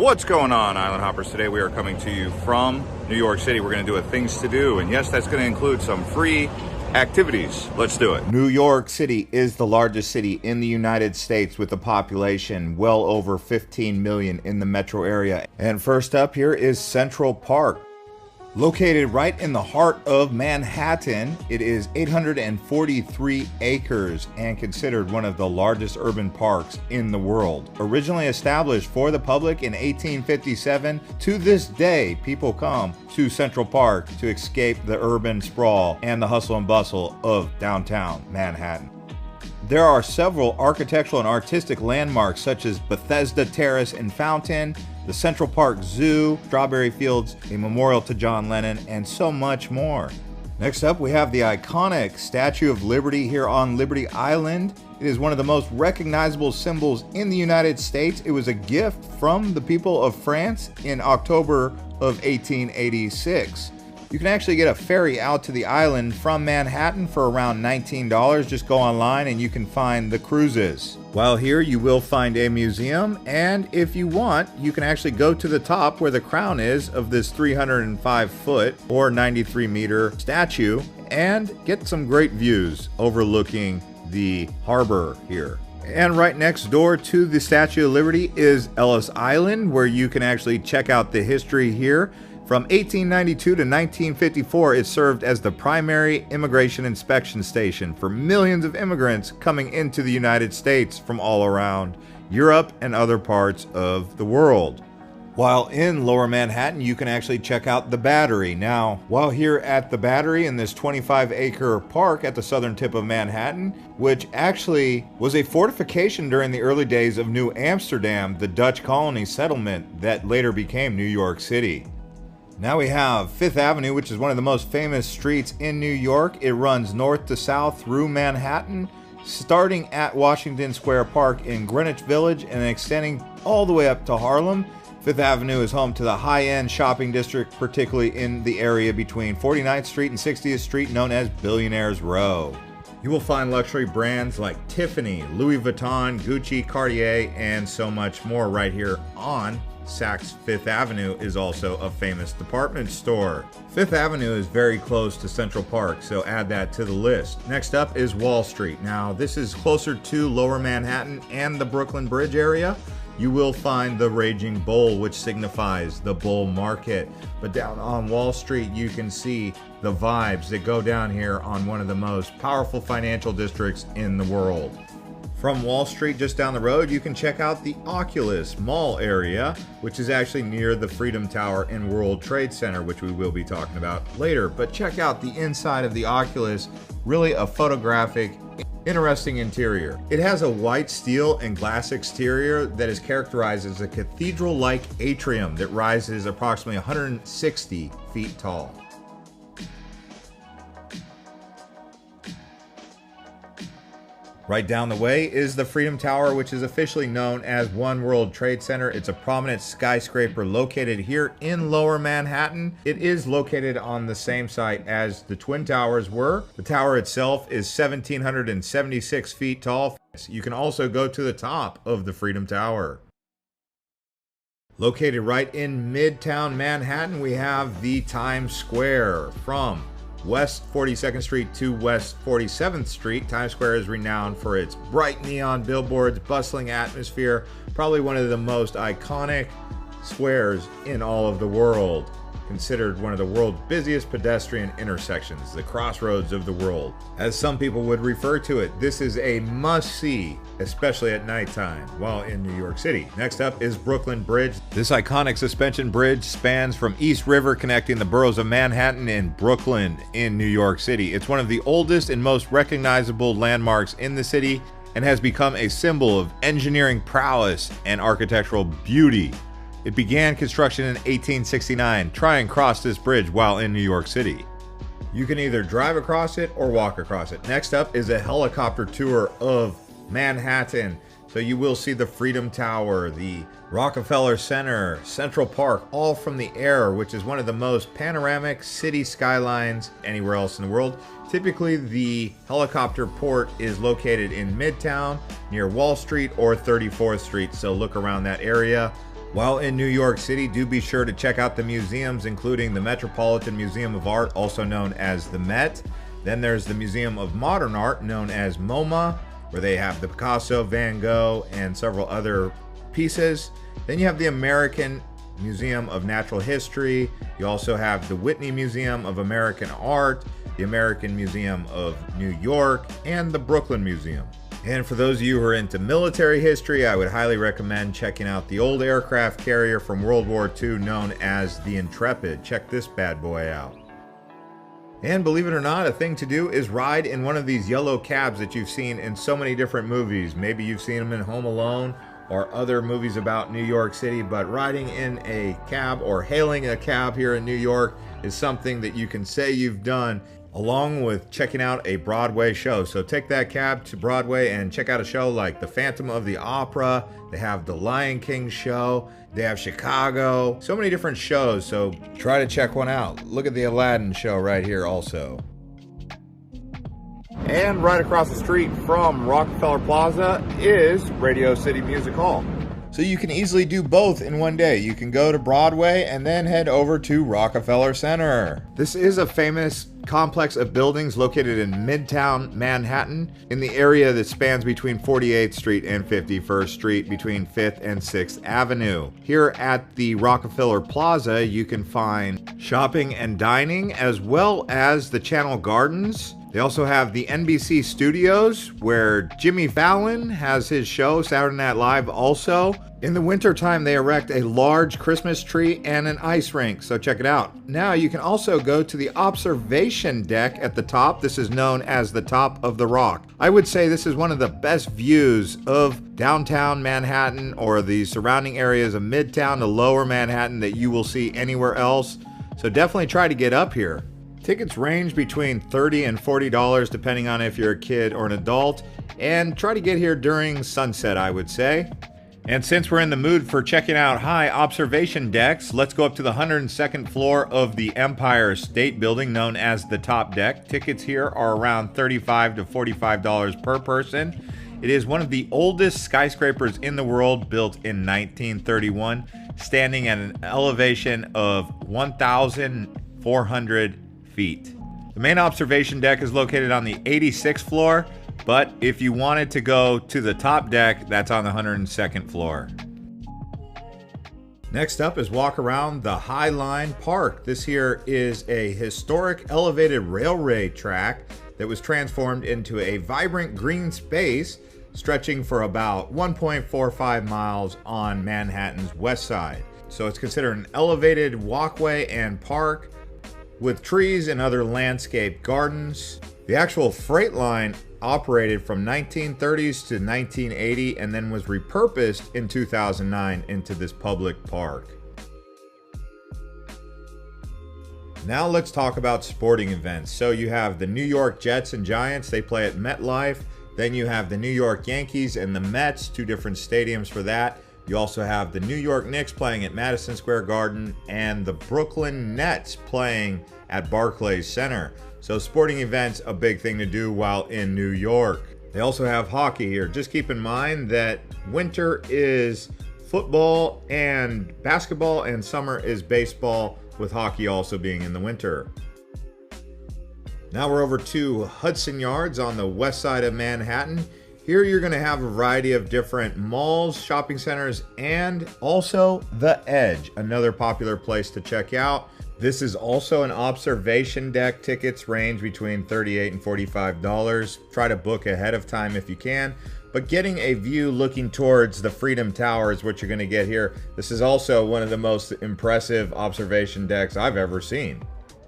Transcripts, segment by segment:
What's going on, Island Hoppers? Today we are coming to you from New York City. We're going to do a things to do, and yes, that's going to include some free activities. Let's do it. New York City is the largest city in the United States with a population well over 15 million in the metro area. And first up here is Central Park. Located right in the heart of Manhattan, it is 843 acres and considered one of the largest urban parks in the world. Originally established for the public in 1857, to this day, people come to Central Park to escape the urban sprawl and the hustle and bustle of downtown Manhattan. There are several architectural and artistic landmarks such as Bethesda Terrace and Fountain, the Central Park Zoo, Strawberry Fields, a memorial to John Lennon, and so much more. Next up, we have the iconic Statue of Liberty here on Liberty Island. It is one of the most recognizable symbols in the United States. It was a gift from the people of France in October of 1886. You can actually get a ferry out to the island from Manhattan for around $19. Just go online and you can find the cruises. While here, you will find a museum, and if you want, you can actually go to the top where the crown is of this 305-foot or 93-meter statue and get some great views overlooking the harbor here. And right next door to the Statue of Liberty is Ellis Island, where you can actually check out the history here. From 1892 to 1954, it served as the primary immigration inspection station for millions of immigrants coming into the United States from all around Europe and other parts of the world. While in Lower Manhattan, you can actually check out the Battery. Now, while here at the Battery in this 25-acre park at the southern tip of Manhattan, which actually was a fortification during the early days of New Amsterdam, the Dutch colony settlement that later became New York City. Now we have Fifth Avenue, which is one of the most famous streets in New York. It runs north to south through Manhattan, starting at Washington Square Park in Greenwich Village and extending all the way up to Harlem. Fifth Avenue is home to the high-end shopping district, particularly in the area between 49th Street and 60th Street, known as Billionaires Row. You will find luxury brands like Tiffany, Louis Vuitton, Gucci, Cartier, and so much more right here on Saks Fifth Avenue. Is also a famous department store. Fifth Avenue is very close to Central Park, so add that to the list. Next up is Wall Street. Now, this is closer to Lower Manhattan and the Brooklyn Bridge area. You will find the Raging Bull, which signifies the bull market. But down on Wall Street, you can see the vibes that go down here on one of the most powerful financial districts in the world. From Wall Street, just down the road, you can check out the Oculus Mall area, which is actually near the Freedom Tower and World Trade Center, which we will be talking about later. But check out the inside of the Oculus, really a photographic, interesting interior. It has a white steel and glass exterior that is characterized as a cathedral-like atrium that rises approximately 160 feet tall. Right down the way is the Freedom Tower, which is officially known as One World Trade Center. It's a prominent skyscraper located here in Lower Manhattan. It is located on the same site as the Twin Towers were. The tower itself is 1,776 feet tall. You can also go to the top of the Freedom Tower. Located right in Midtown Manhattan, we have the Times Square. From West 42nd Street to West 47th Street, Times Square is renowned for its bright neon billboards, bustling atmosphere, probably one of the most iconic squares in all of the world. Considered one of the world's busiest pedestrian intersections, the crossroads of the world, as some people would refer to it. This is a must-see, especially at nighttime while in New York City. Next up is Brooklyn Bridge. This iconic suspension bridge spans from East River, connecting the boroughs of Manhattan and Brooklyn in New York City. It's one of the oldest and most recognizable landmarks in the city and has become a symbol of engineering prowess and architectural beauty. It began construction in 1869. Try and cross this bridge while in New York City. You can either drive across it or walk across it. Next up is a helicopter tour of Manhattan. So you will see the Freedom Tower, the Rockefeller Center, Central Park, all from the air, which is one of the most panoramic city skylines anywhere else in the world. Typically, the helicopter port is located in Midtown, near Wall Street or 34th Street, so look around that area. While in New York City, do be sure to check out the museums, including the Metropolitan Museum of Art, also known as the Met. Then there's the Museum of Modern Art, known as MoMA, where they have the Picasso, Van Gogh, and several other pieces. Then you have the American Museum of Natural History. You also have the Whitney Museum of American Art, the American Museum of New York, and the Brooklyn Museum. And for those of you who are into military history, I would highly recommend checking out the old aircraft carrier from World War II known as the Intrepid. Check this bad boy out. And believe it or not, a thing to do is ride in one of these yellow cabs that you've seen in so many different movies. Maybe you've seen them in Home Alone or other movies about New York City, but riding in a cab or hailing a cab here in New York is something that you can say you've done, along with checking out a Broadway show. So take that cab to Broadway and check out a show like The Phantom of the Opera. They have the Lion King show. They have Chicago. So many different shows, so try to check one out. Look at the Aladdin show right here also. And right across the street from Rockefeller Plaza is Radio City Music Hall. So you can easily do both in one day. You can go to Broadway and then head over to Rockefeller Center. This is a famous complex of buildings located in Midtown Manhattan, in the area that spans between 48th Street and 51st Street, between 5th and 6th Avenue. Here at the Rockefeller Plaza, you can find shopping and dining, as well as the Channel Gardens. They also have the NBC Studios, where Jimmy Fallon has his show, Saturday Night Live also. In the wintertime, they erect a large Christmas tree and an ice rink, so check it out. Now, you can also go to the observation deck at the top. This is known as the Top of the Rock. I would say this is one of the best views of downtown Manhattan or the surrounding areas of Midtown to Lower Manhattan that you will see anywhere else. So definitely try to get up here. Tickets range between $30 and $40 depending on if you're a kid or an adult, and try to get here during sunset, I would say. And since we're in the mood for checking out high observation decks, let's go up to the 102nd floor of the Empire State Building, known as the Top Deck. Tickets here are around $35 to $45 per person. It is one of the oldest skyscrapers in the world, built in 1931, standing at an elevation of 1,400 feet. The main observation deck is located on the 86th floor, but if you wanted to go to the top deck, that's on the 102nd floor. Next up is walk around the High Line Park. This here is a historic elevated railway track that was transformed into a vibrant green space stretching for about 1.45 miles on Manhattan's west side. So it's considered an elevated walkway and park with trees and other landscape gardens. The actual freight line operated from 1930s to 1980 and then was repurposed in 2009 into this public park. Now let's talk about sporting events. So you have the New York Jets and Giants, they play at MetLife. Then you have the New York Yankees and the Mets, two different stadiums for that. You also have the New York Knicks playing at Madison Square Garden and the Brooklyn Nets playing at Barclays Center. So sporting events, a big thing to do while in New York. They also have hockey here. Just keep in mind that winter is football and basketball and summer is baseball, with hockey also being in the winter. Now we're over to Hudson Yards on the west side of Manhattan. Here you're going to have a variety of different malls, shopping centers, and also The Edge, another popular place to check out. This is also an observation deck. Tickets range between $38 and $45. Try to book ahead of time if you can. But getting a view looking towards the Freedom Tower is what you're going to get here. This is also one of the most impressive observation decks I've ever seen.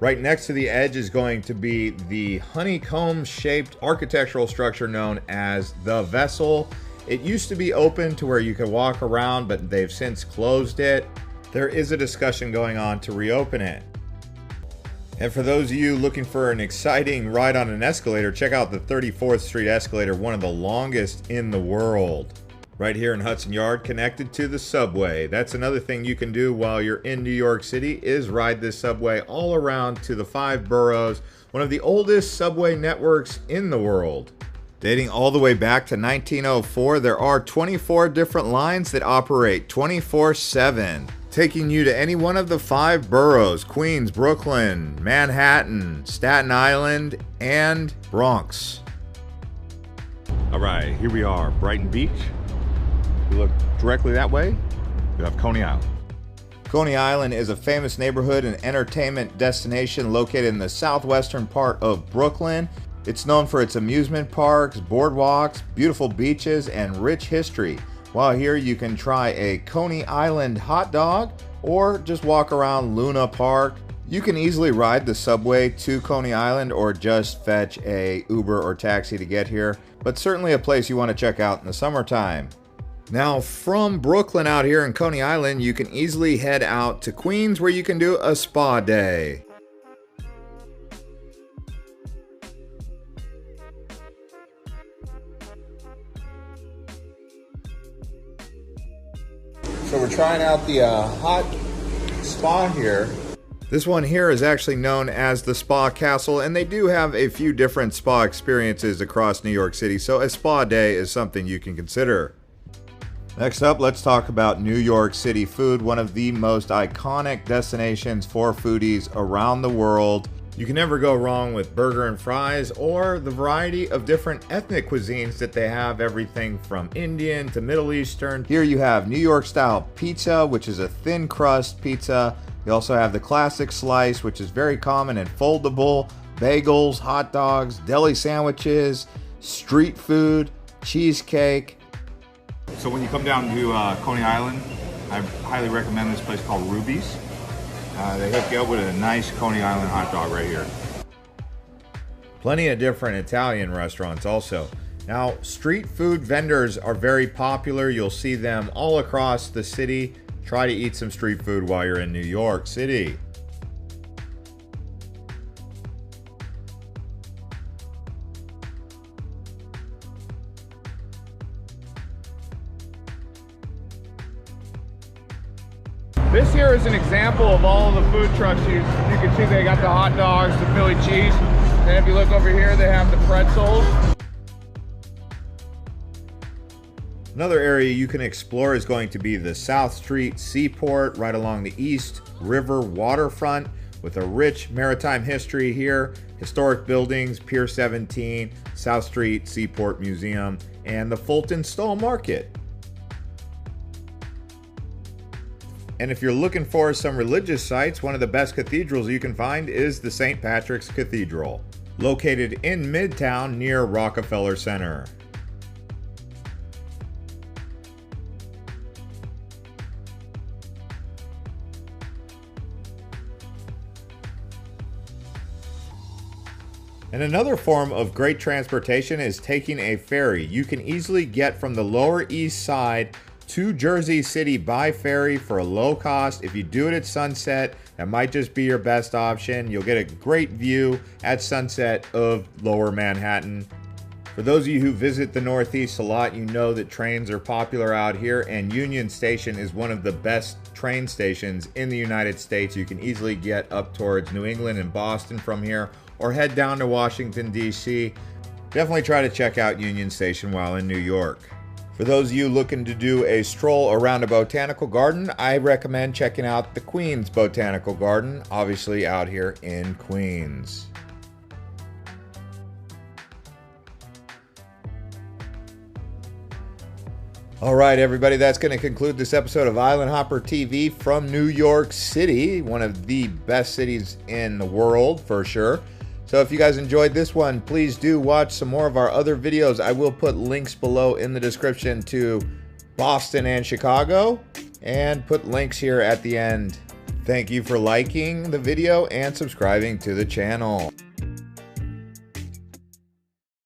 Right next to the Edge is going to be the honeycomb-shaped architectural structure known as the Vessel. It used to be open to where you could walk around, but they've since closed it. There is a discussion going on to reopen it. And for those of you looking for an exciting ride on an escalator, check out the 34th Street escalator, one of the longest in the world. Right here in Hudson Yard, connected to the subway. That's another thing you can do while you're in New York City, is ride this subway all around to the 5 boroughs, one of the oldest subway networks in the world. Dating all the way back to 1904, there are 24 different lines that operate 24/7, taking you to any one of the 5 boroughs: Queens, Brooklyn, Manhattan, Staten Island, and Bronx. All right, here we are, Brighton Beach. You look directly that way, you have Coney Island. Coney Island is a famous neighborhood and entertainment destination located in the southwestern part of Brooklyn. It's known for its amusement parks, boardwalks, beautiful beaches, and rich history. While here, you can try a Coney Island hot dog or just walk around Luna Park. You can easily ride the subway to Coney Island or just fetch a Uber or taxi to get here, but certainly a place you want to check out in the summertime. Now, from Brooklyn out here in Coney Island, you can easily head out to Queens where you can do a spa day. So we're trying out the hot spa here. This one here is actually known as the Spa Castle, and they do have a few different spa experiences across New York City, so a spa day is something you can consider. Next up, let's talk about New York City food, one of the most iconic destinations for foodies around the world. You can never go wrong with burger and fries or the variety of different ethnic cuisines that they have, everything from Indian to Middle Eastern. Here you have New York style pizza, which is a thin crust pizza. You also have the classic slice, which is very common and foldable, bagels, hot dogs, deli sandwiches, street food, cheesecake. So when you come down to Coney Island, I highly recommend this place called Ruby's. They hook you up with a nice Coney Island hot dog right here. Plenty of different Italian restaurants also. Now, street food vendors are very popular. You'll see them all across the city. Try to eat some street food while you're in New York City. This here is an example of all the food trucks. You can see they got the hot dogs, the Philly cheese, and if you look over here, they have the pretzels. Another area you can explore is going to be the South Street Seaport, right along the East River waterfront, with a rich maritime history here, historic buildings, Pier 17, South Street Seaport Museum, and the Fulton Stall Market. And if you're looking for some religious sites, one of the best cathedrals you can find is the St. Patrick's Cathedral, located in Midtown near Rockefeller Center. And another form of great transportation is taking a ferry. You can easily get from the Lower East Side to Jersey City by ferry for a low cost. If you do it at sunset, that might just be your best option. You'll get a great view at sunset of Lower Manhattan. For those of you who visit the Northeast a lot, you know that trains are popular out here, and Union Station is one of the best train stations in the United States. You can easily get up towards New England and Boston from here, or head down to Washington, D.C. Definitely try to check out Union Station while in New York. For those of you looking to do a stroll around a botanical garden, I recommend checking out the Queens Botanical Garden, obviously out here in Queens. All right, everybody, that's going to conclude this episode of Island Hopper TV from New York City, one of the best cities in the world for sure. So if you guys enjoyed this one, please do watch some more of our other videos. I will put links below in the description to Boston and Chicago, and put links here at the end. Thank you for liking the video and subscribing to the channel.